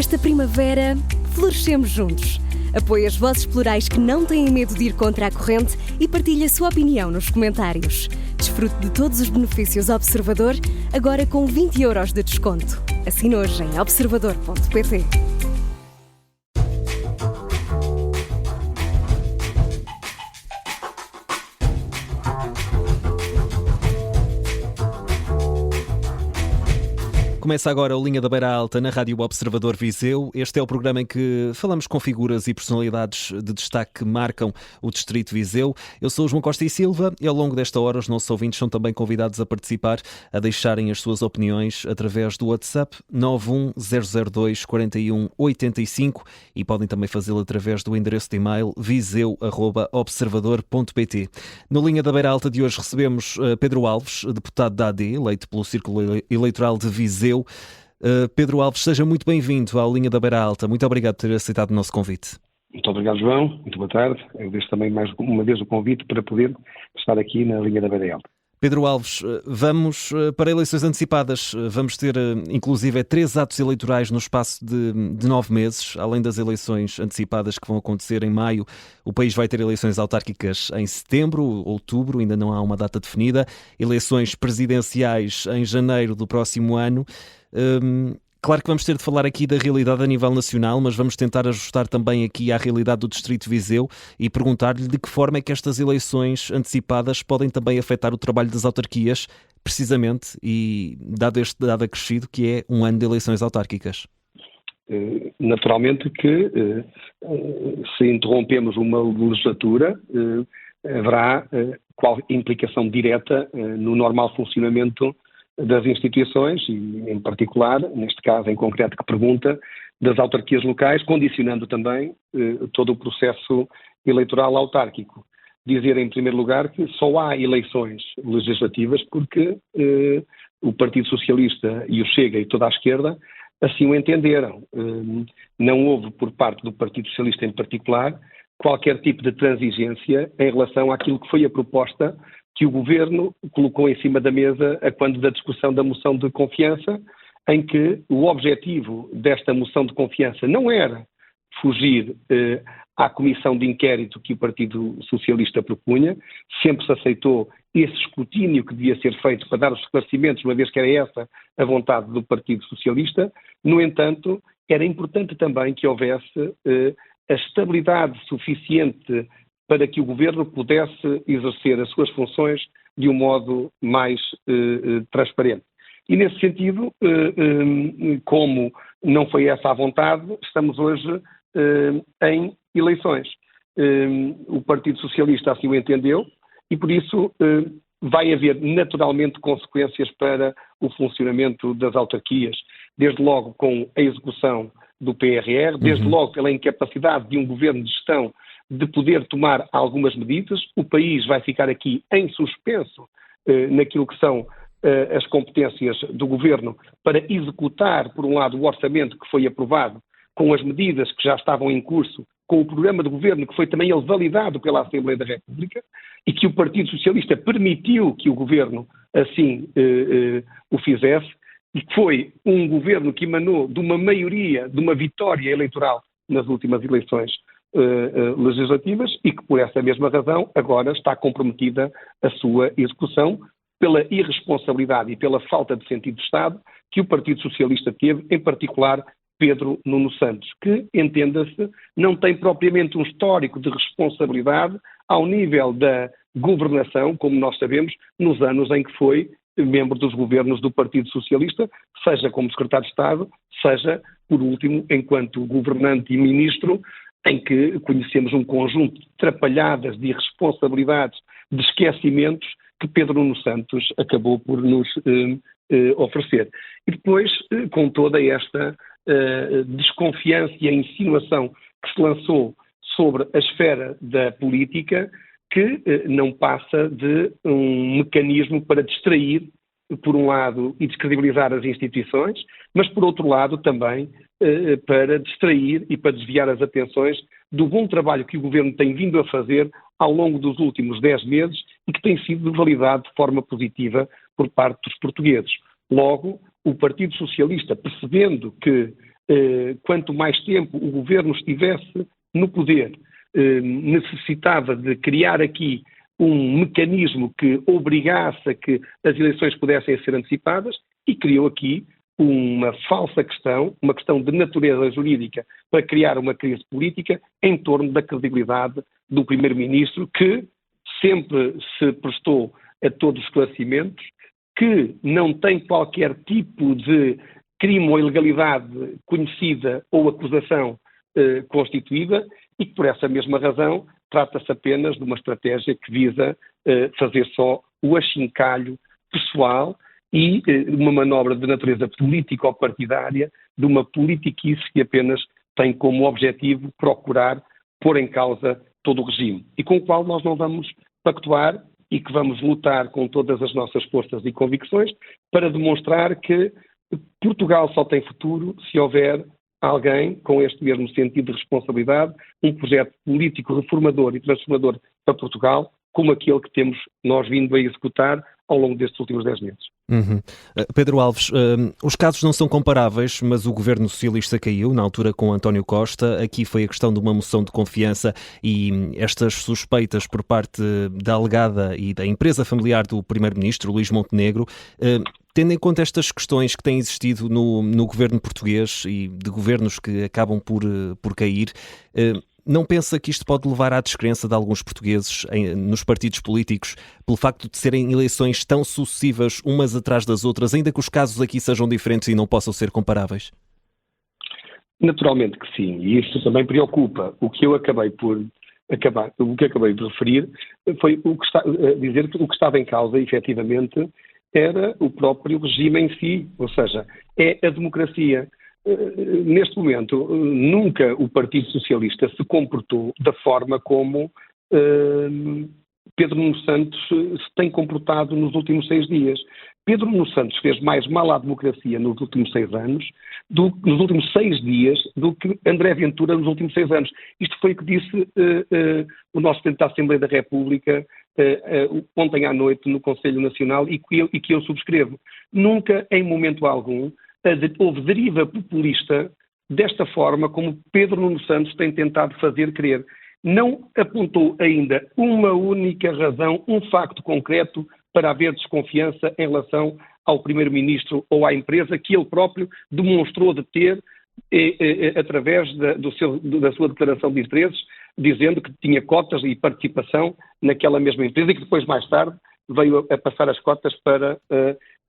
Esta primavera, florescemos juntos. Apoie as vozes plurais que não têm medo de ir contra a corrente e partilhe a sua opinião nos comentários. Desfrute de todos os benefícios Observador, agora com 20 € de desconto. Assine hoje em observador.pt. Começa agora o Linha da Beira Alta na Rádio Observador Viseu. Este é o programa em que falamos com figuras e personalidades de destaque que marcam o Distrito Viseu. Eu sou o João Costa e Silva e ao longo desta hora os nossos ouvintes são também convidados a participar, a deixarem as suas opiniões através do WhatsApp 91002 4185 e podem também fazê-lo através do endereço de e-mail viseu@observador.pt. No Linha da Beira Alta de hoje recebemos Pedro Alves, deputado da AD, eleito pelo Círculo Eleitoral de Viseu. Pedro Alves, seja muito bem-vindo à Linha da Beira Alta. Muito obrigado por ter aceitado o nosso convite. Muito obrigado, João. Muito boa tarde. Agradeço também mais uma vez o convite para poder estar aqui na Linha da Beira Alta. Pedro Alves, vamos para eleições antecipadas. Vamos ter, inclusive, 3 atos eleitorais no espaço de 9 meses. Além das eleições antecipadas que vão acontecer em maio, o país vai ter eleições autárquicas em setembro, outubro, ainda não há uma data definida. Eleições presidenciais em janeiro do próximo ano. Claro que vamos ter de falar aqui da realidade a nível nacional, mas vamos tentar ajustar também aqui à realidade do Distrito Viseu e perguntar-lhe de que forma é que estas eleições antecipadas podem também afetar o trabalho das autarquias, precisamente, e dado este dado acrescido que é um ano de eleições autárquicas. Naturalmente que se interrompemos uma legislatura, haverá qual implicação direta no normal funcionamento das instituições e, em particular, neste caso em concreto que pergunta, das autarquias locais, condicionando também todo o processo eleitoral autárquico. Dizer, em primeiro lugar, que só há eleições legislativas porque o Partido Socialista e o Chega e toda a esquerda assim o entenderam. Não houve, por parte do Partido Socialista em particular, qualquer tipo de transigência em relação àquilo que foi a proposta que o Governo colocou em cima da mesa a quando da discussão da moção de confiança, em que o objetivo desta moção de confiança não era fugir à comissão de inquérito que o Partido Socialista propunha, sempre se aceitou esse escrutínio que devia ser feito para dar os esclarecimentos, uma vez que era essa a vontade do Partido Socialista. No entanto, era importante também que houvesse a estabilidade suficiente para que o Governo pudesse exercer as suas funções de um modo mais transparente. E nesse sentido, como não foi essa a vontade, estamos hoje em eleições. O Partido Socialista assim o entendeu e por isso vai haver naturalmente consequências para o funcionamento das autarquias, desde logo com a execução do PRR, desde logo pela incapacidade de um Governo de gestão de poder tomar algumas medidas. O país vai ficar aqui em suspenso naquilo que são as competências do Governo para executar, por um lado, o orçamento que foi aprovado, com as medidas que já estavam em curso, com o programa de Governo que foi também ele validado pela Assembleia da República e que o Partido Socialista permitiu que o Governo assim o fizesse, e que foi um Governo que emanou de uma maioria, de uma vitória eleitoral nas últimas eleições legislativas e que, por essa mesma razão, agora está comprometida a sua execução pela irresponsabilidade e pela falta de sentido de Estado que o Partido Socialista teve, em particular Pedro Nuno Santos, que, entenda-se, não tem propriamente um histórico de responsabilidade ao nível da governação, como nós sabemos, nos anos em que foi membro dos governos do Partido Socialista, seja como secretário de Estado, seja, por último, enquanto governante e ministro, em que conhecemos um conjunto de trapalhadas, de irresponsabilidades, de esquecimentos que Pedro Nuno Santos acabou por nos oferecer. E depois, com toda esta desconfiança e a insinuação que se lançou sobre a esfera da política, que não passa de um mecanismo para distrair, por um lado, e descredibilizar as instituições, mas, por outro lado, também para distrair e para desviar as atenções do bom trabalho que o Governo tem vindo a fazer ao longo dos últimos 10 meses e que tem sido validado de forma positiva por parte dos portugueses. Logo, o Partido Socialista, percebendo que quanto mais tempo o governo estivesse no poder, necessitava de criar aqui um mecanismo que obrigasse a que as eleições pudessem ser antecipadas e criou aqui uma falsa questão, uma questão de natureza jurídica para criar uma crise política em torno da credibilidade do Primeiro-Ministro, que sempre se prestou a todos os esclarecimentos, que não tem qualquer tipo de crime ou ilegalidade conhecida ou acusação constituída e que, por essa mesma razão, trata-se apenas de uma estratégia que visa fazer só o achincalho pessoal e uma manobra de natureza política ou partidária de uma politiquice que apenas tem como objetivo procurar pôr em causa todo o regime e com o qual nós não vamos pactuar e que vamos lutar com todas as nossas forças e convicções para demonstrar que Portugal só tem futuro se houver alguém com este mesmo sentido de responsabilidade, um projeto político reformador e transformador para Portugal, como aquele que temos nós vindo a executar ao longo destes últimos 10 meses. Pedro Alves, os casos não são comparáveis, mas o governo socialista caiu, na altura com António Costa. Aqui foi a questão de uma moção de confiança e estas suspeitas por parte da alegada e da empresa familiar do primeiro-ministro, Luís Montenegro. Tendo em conta estas questões que têm existido no governo português e de governos que acabam por cair, não pensa que isto pode levar à descrença de alguns portugueses nos partidos políticos pelo facto de serem eleições tão sucessivas umas atrás das outras, ainda que os casos aqui sejam diferentes e não possam ser comparáveis? Naturalmente que sim, e isto também preocupa. O que acabei de referir foi dizer que o que estava em causa, efetivamente, era o próprio regime em si, ou seja, é a democracia. Neste momento, nunca o Partido Socialista se comportou da forma como Pedro Nuno Santos se tem comportado nos últimos 6 dias. Pedro Nuno Santos fez mais mal à democracia nos últimos 6 anos, nos últimos 6 dias, do que André Ventura nos últimos 6 anos. Isto foi o que disse o nosso Presidente da Assembleia da República ontem à noite no Conselho Nacional e que eu subscrevo. Nunca, em momento algum, houve deriva populista desta forma como Pedro Nuno Santos tem tentado fazer crer. Não apontou ainda uma única razão, um facto concreto para haver desconfiança em relação ao Primeiro-Ministro ou à empresa que ele próprio demonstrou de ter através da sua declaração de interesses, dizendo que tinha cotas e participação naquela mesma empresa e que depois, mais tarde, veio a passar as cotas para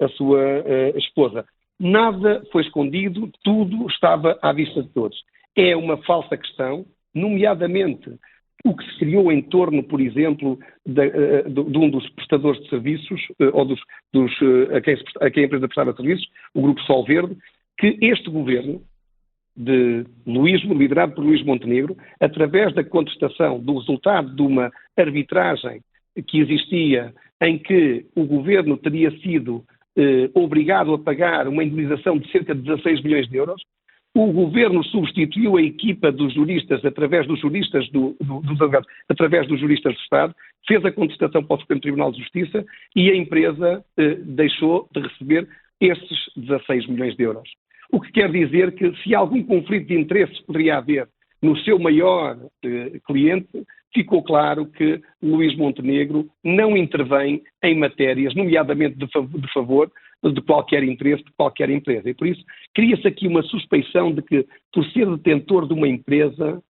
a sua esposa. Nada foi escondido, tudo estava à vista de todos. É uma falsa questão, nomeadamente o que se criou em torno, por exemplo, de um dos prestadores de serviços, ou a quem a empresa prestava serviços, o Grupo Sol Verde, que este governo, liderado por Luís Montenegro, através da contestação do resultado de uma arbitragem que existia em que o governo teria sido obrigado a pagar uma indemnização de cerca de 16 milhões de euros, o governo substituiu a equipa dos juristas através dos juristas dos advogados, através dos juristas do Estado, fez a contestação para o Supremo Tribunal de Justiça e a empresa deixou de receber esses 16 milhões de euros. O que quer dizer que se algum conflito de interesses poderia haver no seu maior cliente, ficou claro que Luís Montenegro não intervém em matérias, nomeadamente de favor de qualquer interesse de qualquer empresa. E por isso cria-se aqui uma suspeição de que, por ser detentor de uma empresa,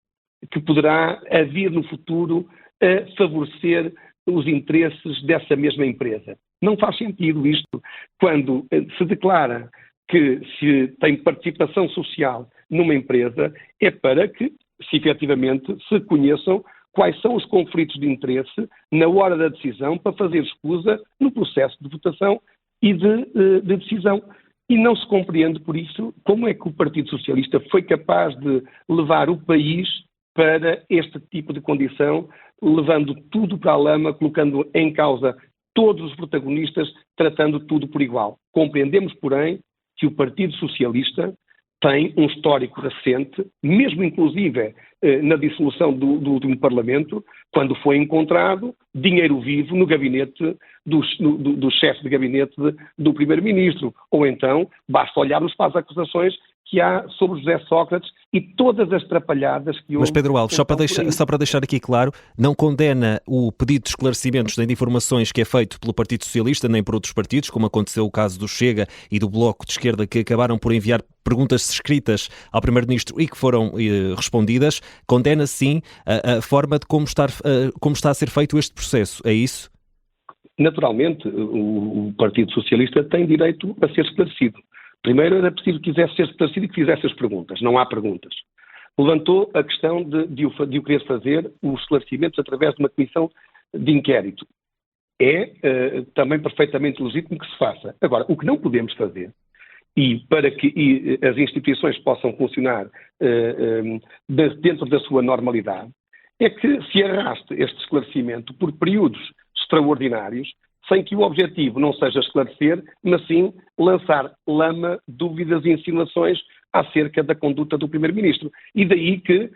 que poderá vir no futuro a favorecer os interesses dessa mesma empresa. Não faz sentido isto quando se declara que se tem participação social numa empresa, é para que, se efetivamente, se conheçam quais são os conflitos de interesse na hora da decisão para fazer escusa no processo de votação e de decisão. E não se compreende, por isso, como é que o Partido Socialista foi capaz de levar o país para este tipo de condição, levando tudo para a lama, colocando em causa todos os protagonistas, tratando tudo por igual. Compreendemos, porém, que o Partido Socialista tem um histórico recente, mesmo inclusive na dissolução do último Parlamento, quando foi encontrado dinheiro vivo no gabinete do chefe de gabinete do Primeiro-Ministro. Ou então, basta olharmos para as acusações que há sobre José Sócrates e todas as trapalhadas que houve. Mas Pedro Alves, só para deixar aqui claro, não condena o pedido de esclarecimentos nem de informações que é feito pelo Partido Socialista nem por outros partidos, como aconteceu o caso do Chega e do Bloco de Esquerda, que acabaram por enviar perguntas escritas ao Primeiro-Ministro e que foram respondidas. Condena sim a forma de como está a ser feito este processo, é isso? Naturalmente, o Partido Socialista tem direito a ser esclarecido. Primeiro era preciso que quisesse ser esclarecido e que fizesse as perguntas. Não há perguntas. Levantou a questão de o querer fazer os esclarecimentos através de uma comissão de inquérito. É também perfeitamente legítimo que se faça. Agora, o que não podemos fazer, e para que as instituições possam funcionar dentro da sua normalidade, é que se arraste este esclarecimento por períodos extraordinários, sem que o objetivo não seja esclarecer, mas sim lançar lama, dúvidas e insinuações acerca da conduta do Primeiro-Ministro. E daí que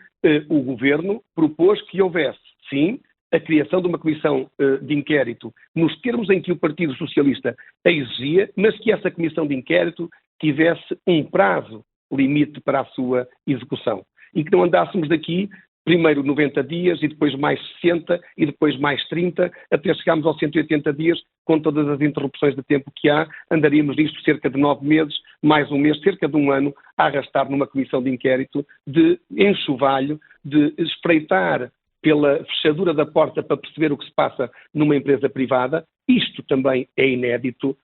o Governo propôs que houvesse, sim, a criação de uma comissão de inquérito nos termos em que o Partido Socialista a exigia, mas que essa comissão de inquérito tivesse um prazo limite para a sua execução. E que não andássemos daqui primeiro 90 dias e depois mais 60 e depois mais 30, até chegarmos aos 180 dias, com todas as interrupções de tempo que há, andaríamos nisto cerca de 9 meses, mais um mês, cerca de um ano, a arrastar numa comissão de inquérito, de enxovalho, de espreitar pela fechadura da porta para perceber o que se passa numa empresa privada. Isto também é inédito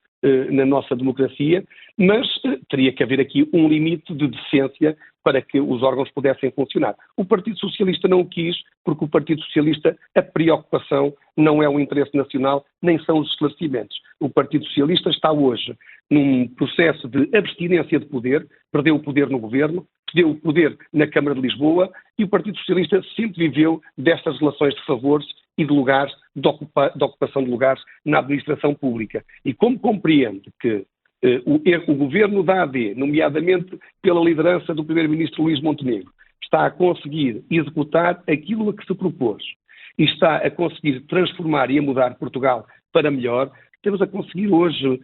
na nossa democracia, mas teria que haver aqui um limite de decência para que os órgãos pudessem funcionar. O Partido Socialista não o quis, porque o Partido Socialista, a preocupação não é o interesse nacional, nem são os esclarecimentos. O Partido Socialista está hoje num processo de abstinência de poder, perdeu o poder no governo, perdeu o poder na Câmara de Lisboa, e o Partido Socialista sempre viveu destas relações de favores e de lugares, de ocupação de lugares na administração pública. E como compreende que o governo da AD, nomeadamente pela liderança do Primeiro-Ministro Luís Montenegro, está a conseguir executar aquilo a que se propôs e está a conseguir transformar e a mudar Portugal para melhor, temos a conseguir hoje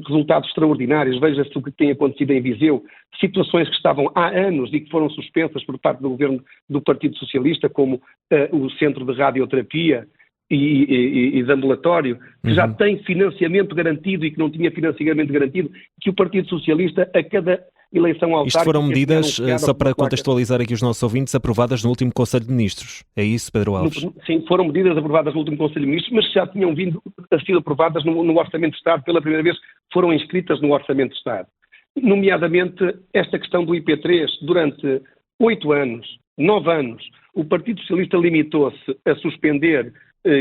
resultados extraordinários. Veja-se o que tem acontecido em Viseu, situações que estavam há anos e que foram suspensas por parte do governo do Partido Socialista, como o Centro de Radioterapia e de ambulatório, que já tem financiamento garantido e que não tinha financiamento garantido, que o Partido Socialista, a cada eleição autárquica... Isto foram medidas, só para contextualizar aqui os nossos ouvintes, aprovadas no último Conselho de Ministros. É isso, Pedro Alves? Sim, foram medidas aprovadas no último Conselho de Ministros, mas já tinham vindo a ser aprovadas no Orçamento de Estado. Pela primeira vez foram inscritas no Orçamento de Estado. Nomeadamente, esta questão do IP3, durante 8 anos, 9 anos, o Partido Socialista limitou-se a suspender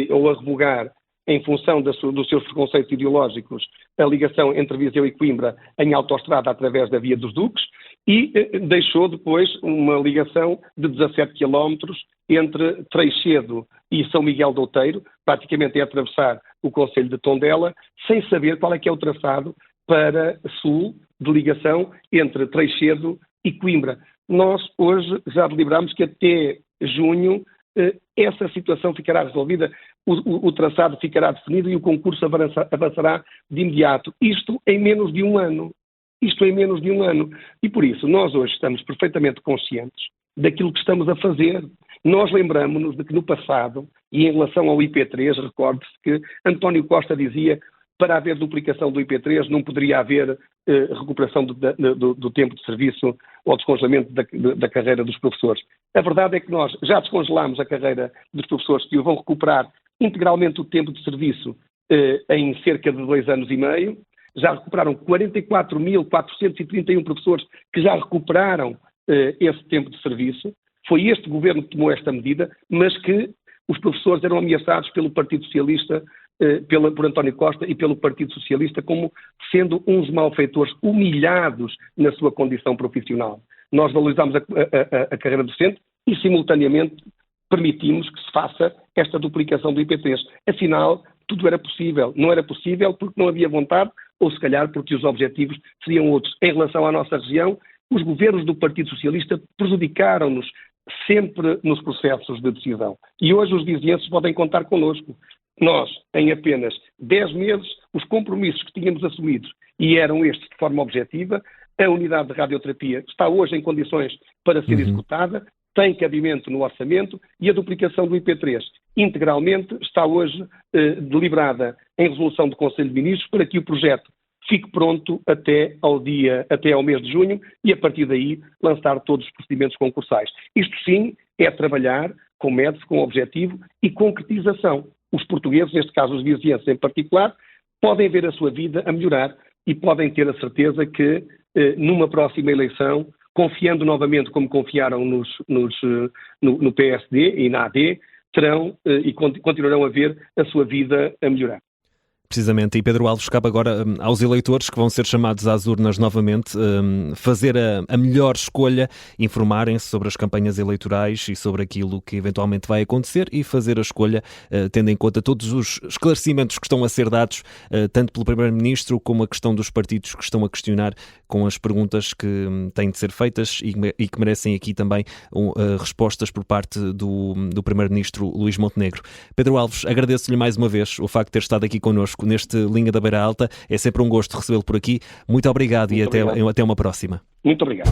ou a revogar, em função dos seus preconceitos ideológicos, a ligação entre Viseu e Coimbra em autoestrada através da Via dos Duques, e deixou depois uma ligação de 17 quilómetros entre Treixedo e São Miguel do Outeiro, praticamente é atravessar o concelho de Tondela, sem saber qual é que é o traçado para sul de ligação entre Treixedo e Coimbra. Nós hoje já deliberamos que até junho essa situação ficará resolvida, o traçado ficará definido e o concurso avançará de imediato. Isto em menos de um ano. E por isso nós hoje estamos perfeitamente conscientes daquilo que estamos a fazer. Nós lembramos-nos de que no passado, e em relação ao IP3, recorde-se que António Costa dizia: para haver duplicação do IP3 não poderia haver recuperação do tempo de serviço ou descongelamento da carreira dos professores. A verdade é que nós já descongelámos a carreira dos professores, que vão recuperar integralmente o tempo de serviço em cerca de 2 anos e meio. Já recuperaram 44.431 professores que já recuperaram esse tempo de serviço. Foi este governo que tomou esta medida, mas que os professores eram ameaçados pelo Partido Socialista, por António Costa e pelo Partido Socialista, como sendo uns malfeitores humilhados na sua condição profissional. Nós valorizamos a carreira docente e, simultaneamente, permitimos que se faça esta duplicação do IP3. Afinal, tudo era possível. Não era possível porque não havia vontade, ou se calhar porque os objetivos seriam outros. Em relação à nossa região, os governos do Partido Socialista prejudicaram-nos sempre nos processos de decisão. E hoje os vizinhenses podem contar connosco. Nós, em apenas 10 meses, os compromissos que tínhamos assumidos, e eram estes de forma objetiva, A unidade de radioterapia está hoje em condições para ser executada, tem cabimento no orçamento, e a duplicação do IP3 integralmente está hoje deliberada em resolução do Conselho de Ministros para que o projeto fique pronto até ao mês de junho e, a partir daí, lançar todos os procedimentos concursais. Isto sim é trabalhar com método, com objetivo e concretização. Os portugueses, neste caso os vizienses em particular, podem ver a sua vida a melhorar e podem ter a certeza que, numa próxima eleição, confiando novamente como confiaram no PSD e na AD, terão e continuarão a ver a sua vida a melhorar. Precisamente, e Pedro Alves, cabe agora aos eleitores que vão ser chamados às urnas novamente fazer a melhor escolha, informarem-se sobre as campanhas eleitorais e sobre aquilo que eventualmente vai acontecer e fazer a escolha tendo em conta todos os esclarecimentos que estão a ser dados, tanto pelo Primeiro-Ministro como a questão dos partidos que estão a questionar com as perguntas que têm de ser feitas e que merecem aqui também respostas por parte do Primeiro-Ministro Luís Montenegro. Pedro Alves, agradeço-lhe mais uma vez o facto de ter estado aqui connosco neste Linha da Beira Alta. É sempre um gosto recebê-lo por aqui. Muito obrigado e até uma próxima. Muito obrigado.